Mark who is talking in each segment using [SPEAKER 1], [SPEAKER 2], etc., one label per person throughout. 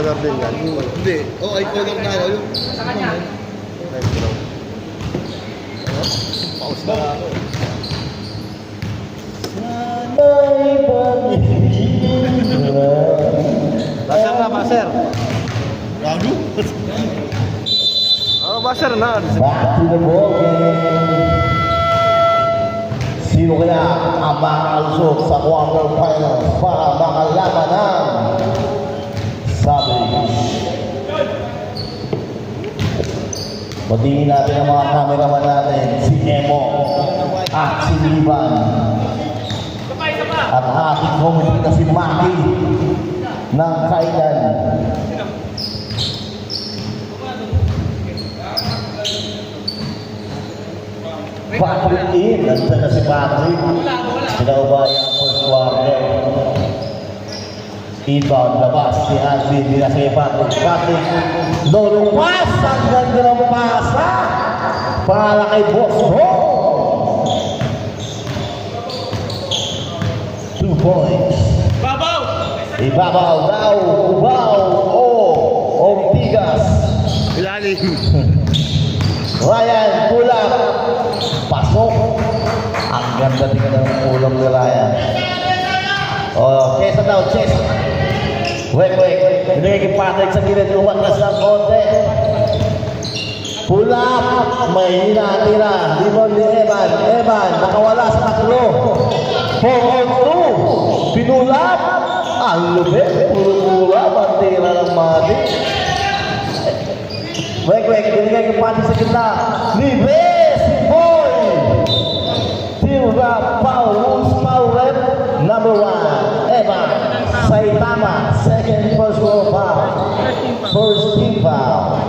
[SPEAKER 1] color din yan.
[SPEAKER 2] Hindi. Oh, ay color na. Ayun.
[SPEAKER 3] Sa kanya.
[SPEAKER 1] Light brown.
[SPEAKER 2] Pause na ako.
[SPEAKER 1] Basher na, basher.
[SPEAKER 2] Gago?
[SPEAKER 1] Oh, basher na.
[SPEAKER 4] Back to the ball game. Sino kaya ang makakalusok sa quarterfinals para makalaban ng Savage? Batiin natin ang mga cameraman natin, si Emo at si Liban. At aking comedy na si Maki ng Kailan. Patrick in, nandiyan na si Patrick. Sinaubaya ang first quarter. Inbound, labas si Alvin, dinasay Patrick. Patrick, lolong pass, ang ganda ng pasa para kay Boss Bo. 2 points. Ibabaw daw, Ubaw, Ortigas.
[SPEAKER 1] Ilalim.
[SPEAKER 4] Ryan, pulang. Pasok. Ang ganda din ng ulam ni Ryan. Oh, chest down, chest. Wait. Binigay kay Patrick sa gilid. Umatras ng konti. Pull up. May hina-tira. Libon ni Evan. Evan, nakawala sa taklo. 4-on-2. Pinulap. Ang lupit. Puro-pura. Bantira ng Mati. Wait, binigay kay Patrick sa gitna. Libre si Boy. Tira Paulus Paulet. Number 1. Evan Saitama. Second personal foul. First team foul.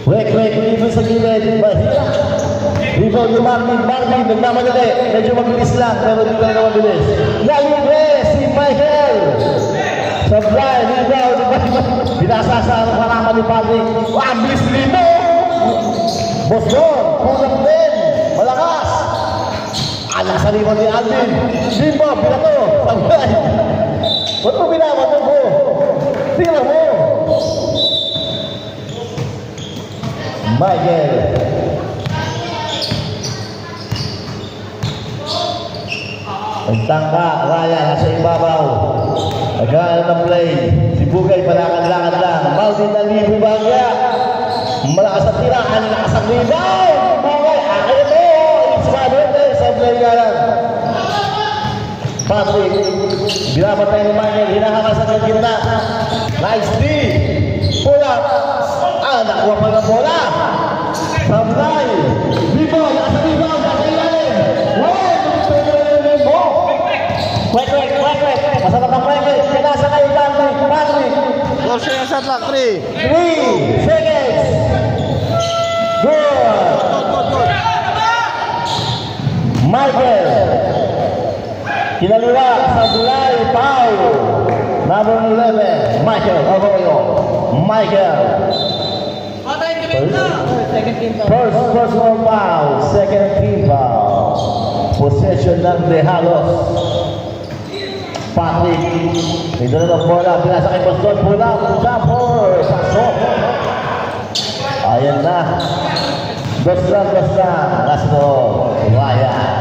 [SPEAKER 4] Wait, libre sa gilid. Bahira. Rebound ni Marvin. Nagmamadali. Medyo mabilis lang. Pero di lang na mabilis. Nalibre si Michael. Sablay, rebound. Binasa sa harapan ni Patrick. Ang bilis nito. Boston, kulang din. Malakas. Anak sa rebound ni Alvin. Limbo, binato. Sablay. Ba't mo binato mo? Tingnan mo. Michael. Nagtangka, Ryan, nasa ibabaw. Nagkaan ng play. Si Bugay, palakad-lakad lang. Maldi na libo bagya. Malakas ang tira. Malakas ang rebound. Bugay, akin ito. Ismanuel, sa play ka lang. Patrick, binabatay ni Michael. Hinahangas ang gitna. Nice D. Pula. Nakuha pa ng bola. Sablay. Rebound, nasa rebound. Nasa ilalim. Wait. Masarap ang wait. Pinasa kayo Patrick.
[SPEAKER 1] Gorse yung shot lang. 3.
[SPEAKER 4] 3 seconds. Good. Michael. Kinaliwa sa Bulay. Pau. Number 11. Michael. Michael. First personal foul. Second team foul. Possession ng Dejalos. Patrick, ito na ng bola, pinasa kay Boston, pulang, jumper, pasok. Ayan na. Dos lang, Lasno, Ryan.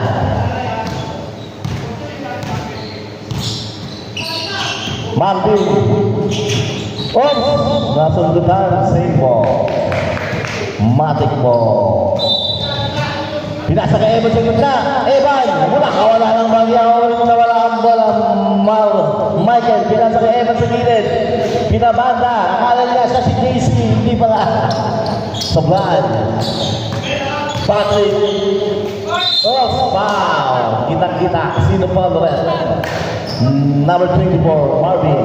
[SPEAKER 4] Marvin. Nasundutan, save ball. Matic ball. Pinasa kay Evan sa gitna. Evan, mula kawala ng bagya. Nawala ang bola. Michael, pinasa kay Evan sa gilid. Pinabanda. Akala niya siya si JC. Hindi pala. Sobrang. Patrick. Wow. Kita-kita. Sino pa ang rest? Number 24, Marvin.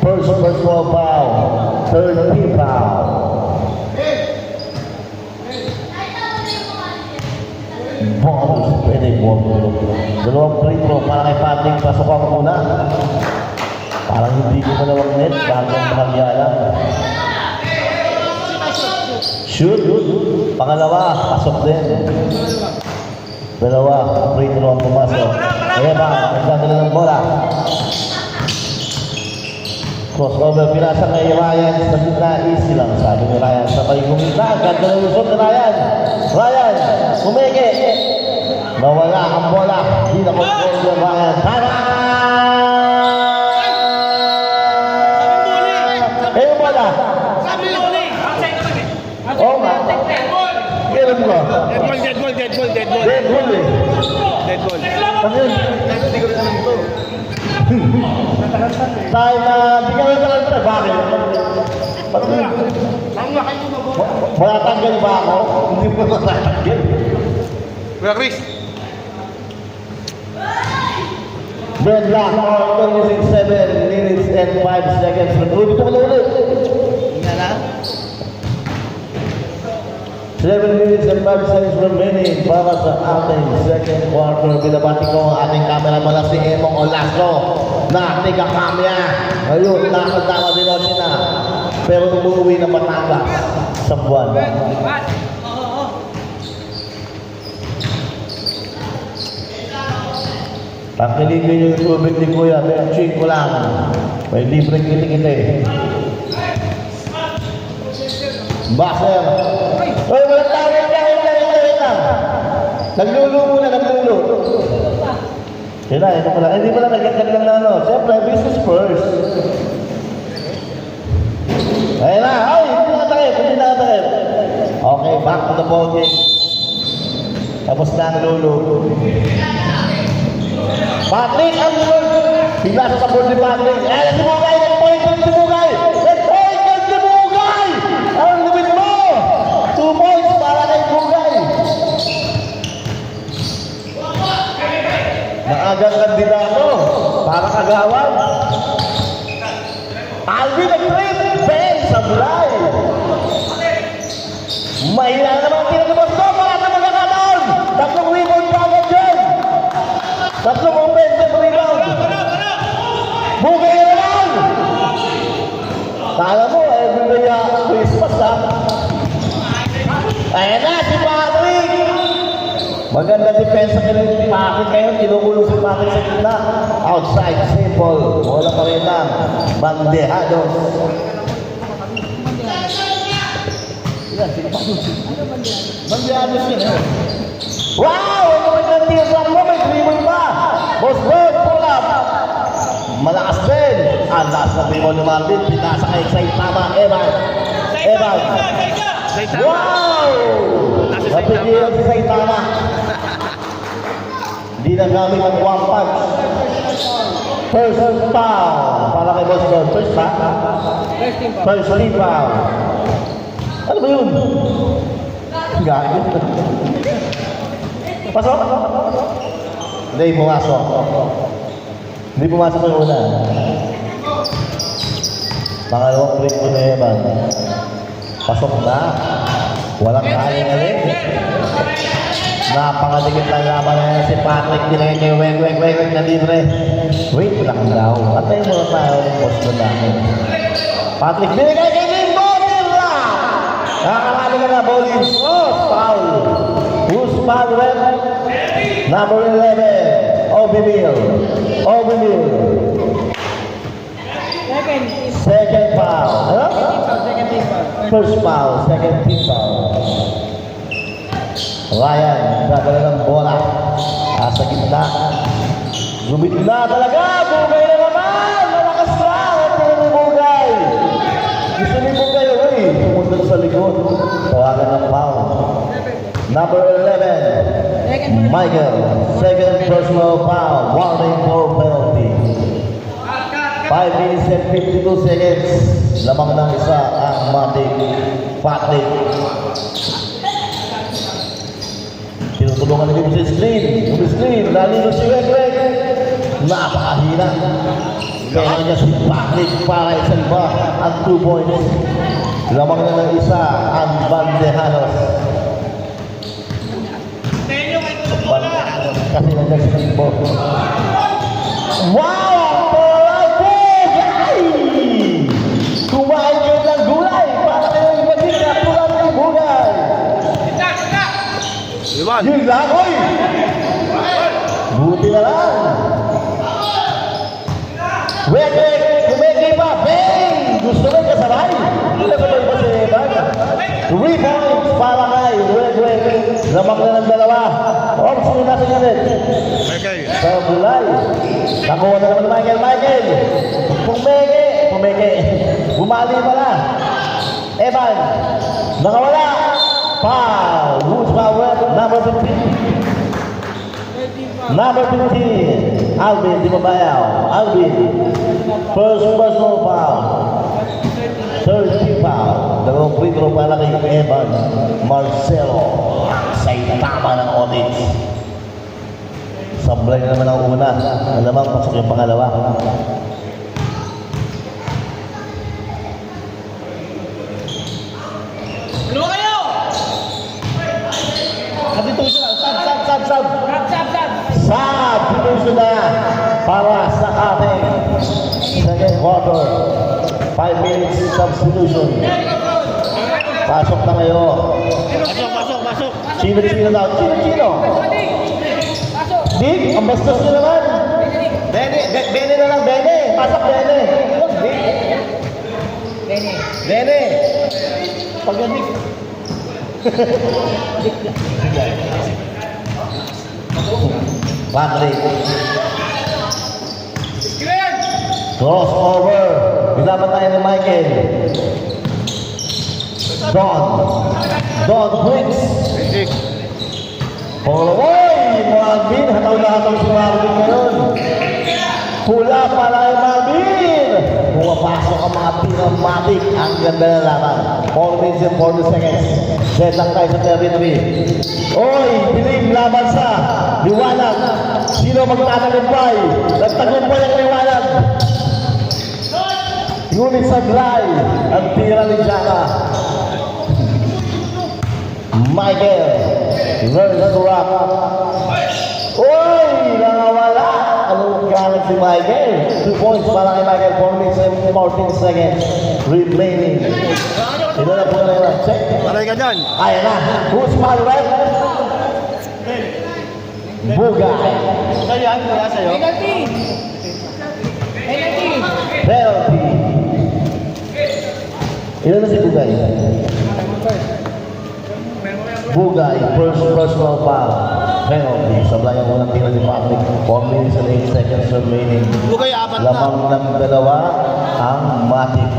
[SPEAKER 4] First personal foul. Third team foul. Bonus, pwede bonus. Dalawang free throw para kay Patrick. Pasok ako muna. Parang hindi ko malawang net. Bagong bahagya lang. Shoot. Pangalawa, pasok din. Dalawa, free throw ang pumasok. Kaya ba, nagdadala ng bola. Crossover pinasa kay Ryan sa gitna, easy lang. Sabi ni Ryan sa may gumita. Ganda ng lusot ni Ryan. Ryan, umeke. Nawala ang bola. Hindi na control ni Ryan. Tara! Eh, yung bola. Oo nga. Kailan mo?
[SPEAKER 1] Dead ball.
[SPEAKER 4] Dead ball eh.
[SPEAKER 1] Dead ball.
[SPEAKER 4] Ano yun?
[SPEAKER 2] Hindi ko rin alam ito.
[SPEAKER 4] Tayo na, di ka lang talaga. Bakit? Matatanggal ba ako? Hindi mo matatanggal.
[SPEAKER 1] Kuya Chris.
[SPEAKER 4] Deadlock or using 7 minutes and 5 seconds. Ulit ko na ulit.
[SPEAKER 2] Nga na?
[SPEAKER 4] 7 minutes and 5 seconds remaining para sa ating second quarter. Binabati ko ang ating cameraman na si Emong Olasco na tiga-kamya. Ngayon, nakatama din natin na. Pero umuwi na Batangas sa buwan. Pakilin nyo yung tubig ni Kuya. Pero check ko lang. May libreng kiti-kiti. Baser. Oy, walang tao. Naglulo muna, naglulo. Ito pala. Hindi pala nagkakalang na ano. Siyempre, business first. Ayun na. Ay, hindi nakatakip. Okay, back to the ball game. Tapos na ang lulo. Patrick, ang lulo. Bigla sa sabon ni Patrick. Nagsimugay! Nagsimugay! Ang lupit mo! 2 points para kay Bugay. Maagang kandidato para kagawan. Alvin nag-trip. Ben Sablay. Mahina naman tinagabas ko para sa magkakataon. 3 rebound pa agad dyan. 3 offensive rebound. Bugay na naman. Kala mo, everyday Christmas ha. Ayan na, si Patrick. Maganda depensa kayo ni Patrick kayo. Kinukulong si Patrick sa gitna. Outside, simple. Wala pa rin lang. Bandehados. Yan, sige pa. Bandehados yun eh. Wow! Ano ba yung tira mo? May 3-point pa. Boss Word, pull up. Malakas din. Ang lakas na rebound ni Martin. Pinasa kay Saitama. Evan. Wow! Napigilan si Saitama. Hindi na gamit ang 1 punch. First foul. Para kay Boss Word. First team foul. Ano ba yun? Gagawin. Pasok? Hindi, pumasok. Hindi pumasok yung una. Pangalawang break ko na Evan. Pasok na. Walang kaling-aling. Napangaligit lang naman na si Patrick. Dinagay kayo, weng na libre. Wait lang daw. Patay mo na tayo ng post na namin. Patrick, binigay kay Limbo! Tira! Nakakalaga ka na, Bolins. Foul. Who's foul, Red? Number 11. Obimil. Second foul. Ano? First foul. Second team foul. Ryan, gagawin ng bola. Sa gitna. Gumit na talaga. Bugay na naman. Malakas na. Ito ni Bugay. Gusto ni Bugay eh. Pumunta sa likod. Tawagan ng foul. Number 11. Michael. Second personal foul. Warning for penalty. 5 minutes and 52 seconds. Lamang ng isa ang Matic Patrick. Tinutulungan nila si screen. Lalo si Wek. Napakahina. Kaya niya si Patrick para isalba ang 2 points. Lamang na ng isa ang Bandejanos. Kasi nandiyan si Timbo. Wow! Kumain kayo ng gulay para kayo maging katulad ng Bugay. Yun lang, oy! Buti na lang. Wek, kumeki pa, Ben! Lamang na ng dalawa. Sino nasa unit?
[SPEAKER 1] Michael.
[SPEAKER 4] Sa Bulay. Nakuha na naman ni Michael. Michael! Pumeke. Bumali pala. Evan. Nakawala. Foul. Who's foul? Number 15. Number 15. Alvin, di mabayaw. Alvin. First personal foul. Third team foul. Dalawang free throw pala kay Evan Marcelo. Sa itama ng Onyx. Sablay na naman ang una. Alamang pasok yung pangalawa.
[SPEAKER 2] Ano kayo?
[SPEAKER 4] Substitution na. Sub.
[SPEAKER 2] Sab.
[SPEAKER 4] Substitution na para sa ating second quarter. 5 minutes substitution. Pasok na kayo.
[SPEAKER 1] Pasok.
[SPEAKER 4] Sino daw? Sino? Dick, ang bastos nyo naman. Bene na lang, Bene. Pasok, Bene. Bene. Pag-Dick. Patrick. Crossover. Bilaban tayo ni Michael. Don Briggs. Poloy! Marvin! Hataw na hataw si Marvin ngayon. Pula pala kay Marvin! Pumapasok ang mga pinamatic. Ang ganda na laban. 4 minutes and 40 seconds. Set lang tayo sa territory. Oy! Piling laban sa Liwanag. Sino magtatagumpay? Nagtagumpay ang Liwanag. Ngunit sablay ang tira ni Jana. Michael. Learn to rock. Oy! Nakawala! Anong galit si Michael? 2 points para kay Michael. 4 minutes and 14 seconds remaining. Ito na po na yun. Check.
[SPEAKER 1] Malay ka dyan.
[SPEAKER 4] Ayan na. Who's foul right? Bugay.
[SPEAKER 1] Sa'yo.
[SPEAKER 4] Penalty. Ilan na si Bugay? Bugay, first personal foul. Penalty. Sablay ang unang tira ni Patrick. 4 minutes and 8 seconds remaining.
[SPEAKER 1] Bugay, apat na.
[SPEAKER 4] Lamang ng dalawa ang Matic.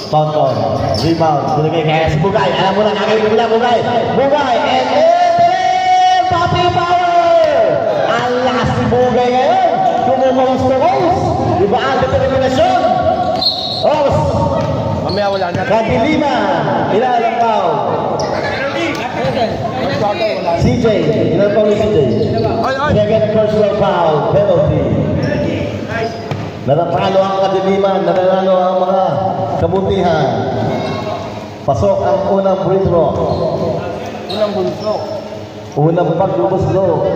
[SPEAKER 4] Tonton, rebound, binigay kaya si Bugay. Alam mo na, kagawin mo na Bugay. Bugay, and then, Papi Power! Ang lakas si Bugay ngayon. Kumumahos to host. Diba ang determinasyon? Os,
[SPEAKER 1] Mamaya wala na.
[SPEAKER 4] Kadilima, ilan ang foul? CJ, ilan foul ni CJ? Second personal foul, penalty. Nanatalo ang kadiliman, nananalo ang mga kabutihan. Pasok ang unang free throw. Unang paglubuslo.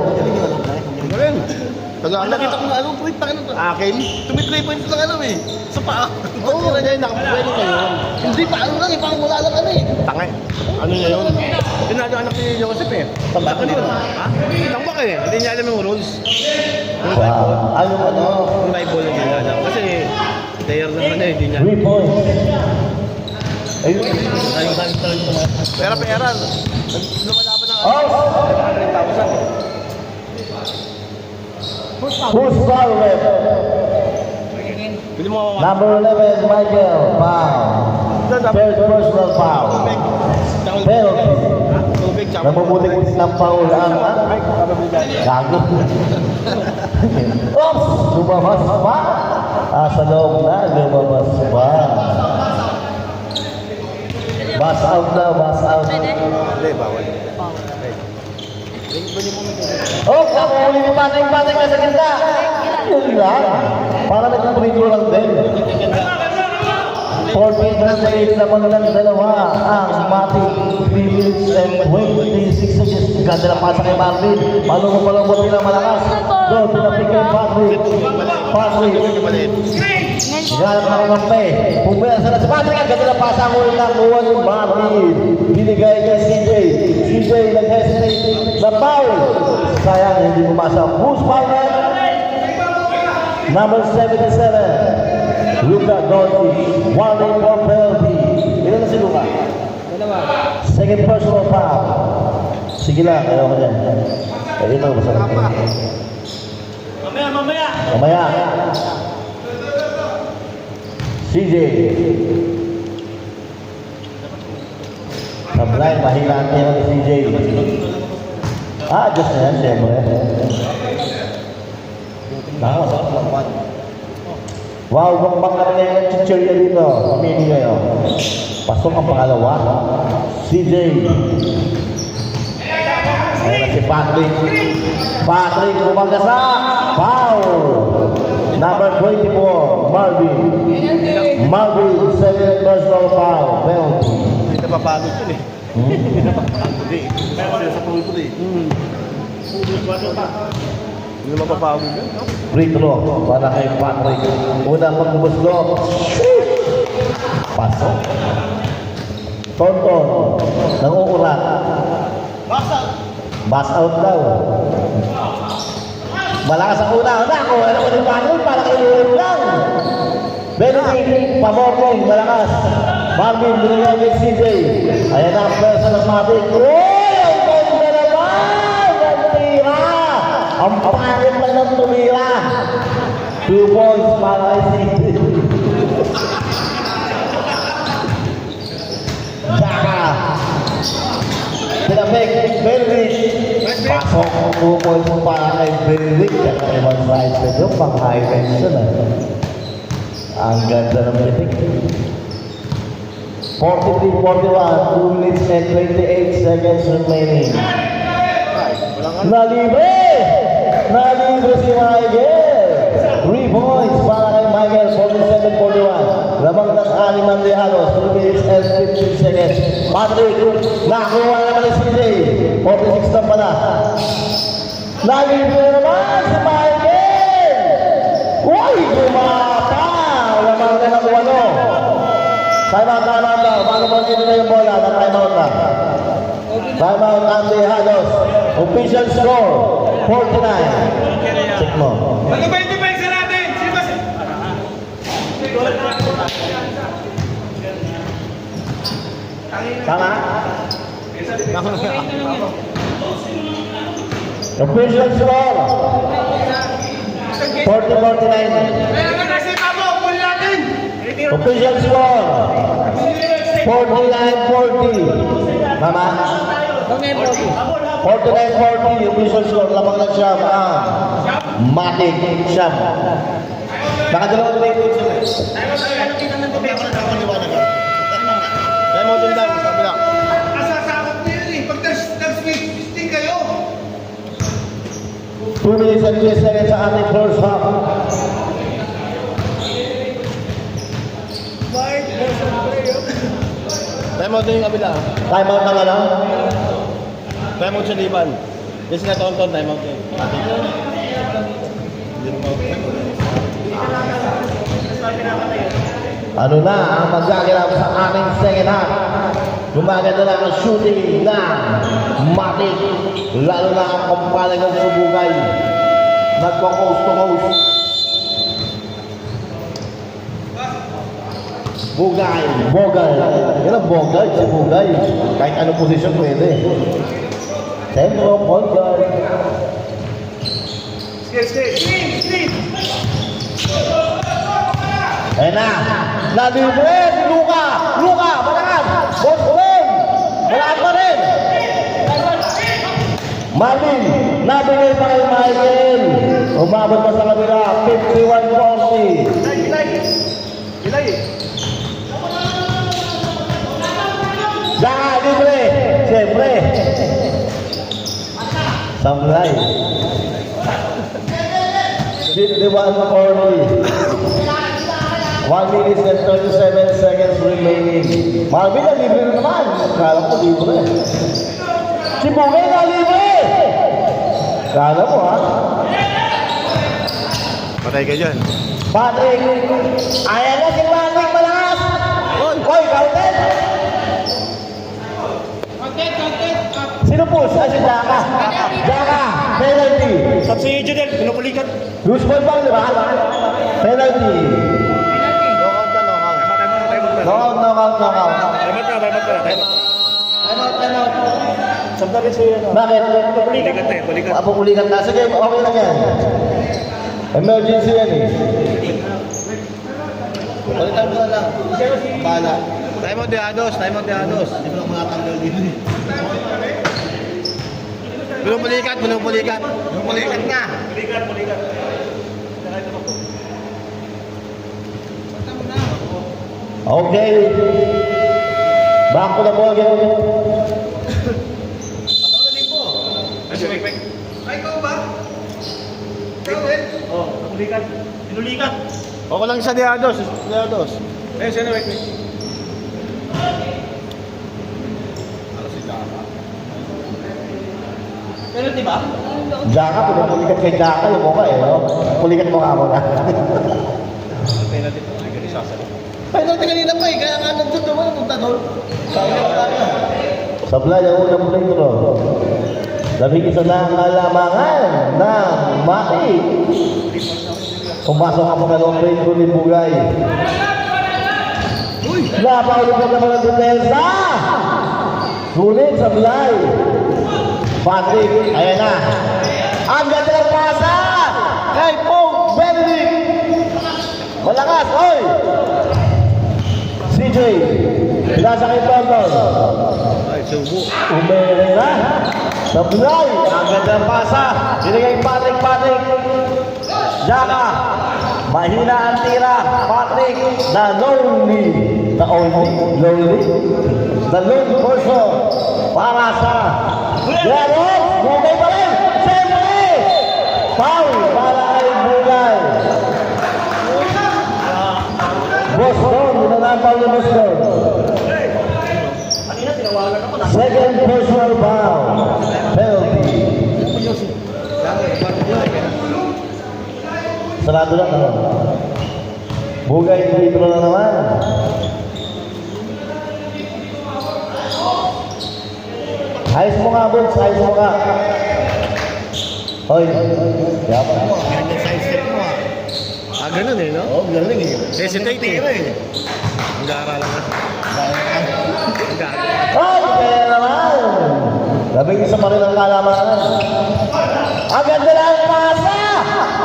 [SPEAKER 1] Galing. Tagaan na.
[SPEAKER 2] Nakita ko na anong point pa ano.
[SPEAKER 1] Akin.
[SPEAKER 2] Tumi 3 points lang ano eh. Sa paa.
[SPEAKER 1] Oo, na dyan. Nakapagpwede kayo.
[SPEAKER 2] Hindi pa ano lang eh. Parang wala lang ano eh.
[SPEAKER 1] Tangay. Ano niya yun? Pinado anak ni Joseph eh.
[SPEAKER 2] Tambak
[SPEAKER 1] Ano yun? Ha? Tambak eh. Hindi niya alam yung rules. Yung live ball.
[SPEAKER 4] Wow. Anong ano?
[SPEAKER 1] Yung live ball hindi niya alam. Kasi player naman na hindi niya.
[SPEAKER 4] 3 points. Ayun.
[SPEAKER 1] Ayun sa talaga. Pera. Lumalaban ng
[SPEAKER 4] Oh!
[SPEAKER 1] 100,000.
[SPEAKER 4] Who's foul ref?
[SPEAKER 1] Pili mo mawawala.
[SPEAKER 4] Number 11, Michael. Foul. Third personal foul. Penalty.
[SPEAKER 1] Tubig, tsaka.
[SPEAKER 4] Namumutik ng foul ang gago. Oops! Lumabas pa. Sa loob na, lumabas pa. Bus out na, bus out.
[SPEAKER 1] Hindi, bawal.
[SPEAKER 4] Oh, kakuli ni Pateng na sa ganda. Yun lang. Para nagpapalito lang din. 14-8 naman lang dalawa ang Matic 3 minutes and 26 seconds. Ganda ng pasa kay Marvin. Paano mo palang buti na malakas? Doon, pinapik kay Patrick. Hinanap na kamay. Pumiyasa na si Patrick. Ang ganda ng pasa ko yung nakuha ni Marvin. Binigay kay CJ. CJ nag-hesitate na foul. Sayang, hindi pumasa. Who's foul? Number 77. Luka Doncic, warning for penalty. Ilan na si Luka? Second personal foul. Sige lang, ayaw ko dyan. Ayun lang, basta lang. Mamaya. CJ. Sablay, mahilaan niya ni CJ. Diyos na yan, siyempre. Nakakasakot lang man. Wow, bang ka rin yung chichirya dito. Pamili kayo. Pasok ang pangalawa. CJ. Ayan na si Patrick. Patrick, umagasa. Foul. Number 24, Marvin. Marvin, second personal foul. Penalty.
[SPEAKER 1] Hindi napapagod yun eh. Hindi napapagod eh. Kaya kasi sa tuloy ko eh. Hindi mapapagod yun.
[SPEAKER 4] Free throw para kay Patrick. Una pagbuslo. Pasok. Tonton. Nanguurat. Pass out daw. Malakas ang una. Ako, ano ko yung Patrick? Para kay Luwin lang. Benedict, pamorning, malakas. Marvin, binigyan kay CJ. Ayan ang pwersa ng Matic. Ang ganda naman! Ang tira! Ang pangit lang ng tumira. 2 points para kay CJ. Daka. Pinabek, Benedict. Pasok ang 2 points para kay Benedict. Kaya ibang side sa iyo, pang high tension. Ang ganda ng pitik. 43-41, 2 minutes and 28 seconds remaining. Nalibre! Nalibre si Michael! 3 points para kay Michael, 47-41. Lamang ng 6 ng Lejanos, 2 minutes and 15 seconds. Patrick, nakuha naman ni CJ. 46 na pala. Nalibre naman si Michael! Uy, gumapa! Lamang na ng 1. Time out lang. Paano mo dito na yung bola? Time out lang. Time out ang Lejanos. Official score, 49. Check mo.
[SPEAKER 3] Ano ba yung depensa natin? Sino ba si...
[SPEAKER 4] Tama? Official score, 40-49.
[SPEAKER 3] Kaya nga kasi Pabo, pull natin!
[SPEAKER 4] Official score, 49-40. Tama? 49-40, official score. Lamang na siya Matic Siyam. Nakadalawang play points sila.
[SPEAKER 1] Kaya mo doon daw, sabi lang.
[SPEAKER 3] Asasakot na yun eh. Pag nag-split kayo.
[SPEAKER 4] 2 minutes and 3 seconds sa ating first half.
[SPEAKER 1] Time out din yung kabila.
[SPEAKER 4] Time out na nga lang.
[SPEAKER 1] Time out sa Liban. Yes na tonton, time out din.
[SPEAKER 4] Ano na ang magaganap sa ating second half? Gumaganda na ang shooting na Matic. Lalo na ang kampalan ng Subugay. Nagko-coast to coast. Bugay. Yan ang Bogay, si Bugay. Kahit anong posisyon pwede. Centro, point guard.
[SPEAKER 3] Screen!
[SPEAKER 4] Ayan na. Nalibre si Luka. Malakas. Boston. Malakas pa rin. Marvin. Nabigay pa kay Michael. Umabot pa sa kabila. 51-40.
[SPEAKER 1] Ilay eh.
[SPEAKER 4] Libre. Siyempre. Samurai. 51-40. 1 minute and 37 seconds remaining. Marvin, libre na naman. Kala ko libre. Si Bugay na libre. Kala mo ha.
[SPEAKER 1] Patay ka dyan.
[SPEAKER 4] Patrick. Ayan na si Patrick malakas. Hoy, counted. Sino po? Si Daka. Penalty.
[SPEAKER 1] Sabi si Judel, pinupulikat.
[SPEAKER 4] Loose ball bang, di ba? Penalty. Knockout, knockout, knockout.
[SPEAKER 1] Timeout na, timeout na.
[SPEAKER 2] Ano?
[SPEAKER 1] Sabdari sa'yo na.
[SPEAKER 4] Bakit?
[SPEAKER 1] Pulikat na eh, pulikat.
[SPEAKER 4] Pulikat na. Sige, okay lang yan. Emergency yan eh.
[SPEAKER 2] Balitan mo na lang. Bala.
[SPEAKER 1] Timeout de Ados, timeout de Ados.
[SPEAKER 2] Hindi mo lang makatanggal dito.
[SPEAKER 1] Pulikat, pulikat.
[SPEAKER 2] Balikan nga.
[SPEAKER 1] Pulikat.
[SPEAKER 4] Okay. Back to the ball again.
[SPEAKER 3] Ay, ikaw ba? Ikaw din?
[SPEAKER 1] Oh, pulikat. Pinulikat. Okay lang sa de Ados, de Ados. Eh, siya na, wait.
[SPEAKER 2] Pero di ba?
[SPEAKER 4] Jaka, pinupulikat kay Jaka yung mukha eh. No? Pulikat mo nga muna.
[SPEAKER 1] Penalty to, ay ganun sasali.
[SPEAKER 2] Penalty kanina pa eh. Kaya nga nandun naman punta doon. Kaya wala na.
[SPEAKER 4] Sablay ang unang play ko. Labing isa na ang alamangan ng Maki. Pumasok ang pangalawang play ko ni Bugay. Napaulit na naman ang depensa. Sulit Sablay. Patrick, ayan na. Ang ganda ng pasa. Kay Pong Benedict. Malakas, oy. CJ. Pinasa kay Tonton.
[SPEAKER 1] Ay, subo.
[SPEAKER 4] Umere na. Sablay. Ang ganda ng pasa. Binigay Patrick. Jaka. Mahina ang tira. Patrick. The lonely. The lone person. Para sa Garos. Bugay pa rin. Siyempre. Foul. Para kay Bugay. Boston. Nananampaw ni Boston. Second personal foul. Penalty. Sarado lang naman. Bugay dito na naman. Ayos mo nga, Bones. Ayos mo nga. Hoy. Yaman mo.
[SPEAKER 1] Ganyan side step mo ah. Ah, ganun eh, no?
[SPEAKER 2] Oo, galing eh.
[SPEAKER 1] Hesitate eh. Ang gara lang ah. Ang gara.
[SPEAKER 4] Ay, kaya naman. Labing isa pa rin ang kalamangan. Ang ganda na ang pasa.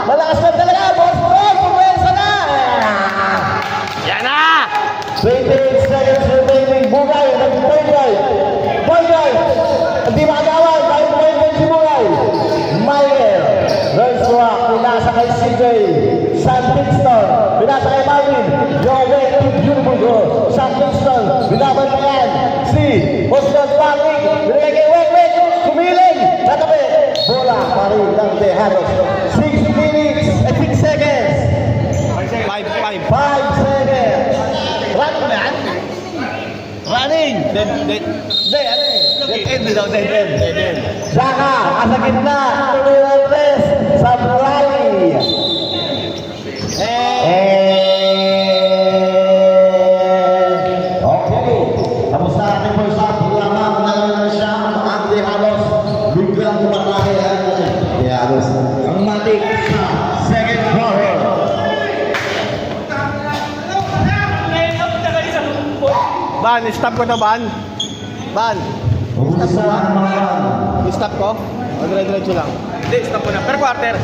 [SPEAKER 4] Malakas na talaga. Boston. Pumwensa na.
[SPEAKER 1] Yan na!
[SPEAKER 4] 28 seconds remaining. Bugay. Nag-point guard. Point guard. Hindi makagawan. Kahit point guard si Bugay. Mayer. Rerswak. Pinasa kay CJ. Sam Kingston. Pinasa kay Marvin. Joey. Beautiful goal. Sam Kingston. Binaban pa yan. Si Boston Patrick. Binigay kay Wek. Kumiling. Natabi. Bola pa rin ng Tejanos. 6 minutes and 6 seconds.
[SPEAKER 1] 5.
[SPEAKER 4] 5 seconds.
[SPEAKER 2] Run mo na yan. Running.
[SPEAKER 1] Dead.
[SPEAKER 2] Hindi, ano eh. Dead end daw, dead end.
[SPEAKER 4] Saka, nasa gitna. Tuloy ang rest. Sablay. Okay. Tapos na ating first half. Lamang na naman siya. Ang Tejanos. Biglang tumatake ang Tejanos. Ang matik sa second quarter.
[SPEAKER 1] Ban, stop ko na, Ban.
[SPEAKER 4] Ubusan ang mga
[SPEAKER 1] Stop ko? O, dire-diretso lang. Hindi, stop ko na. Per quarter.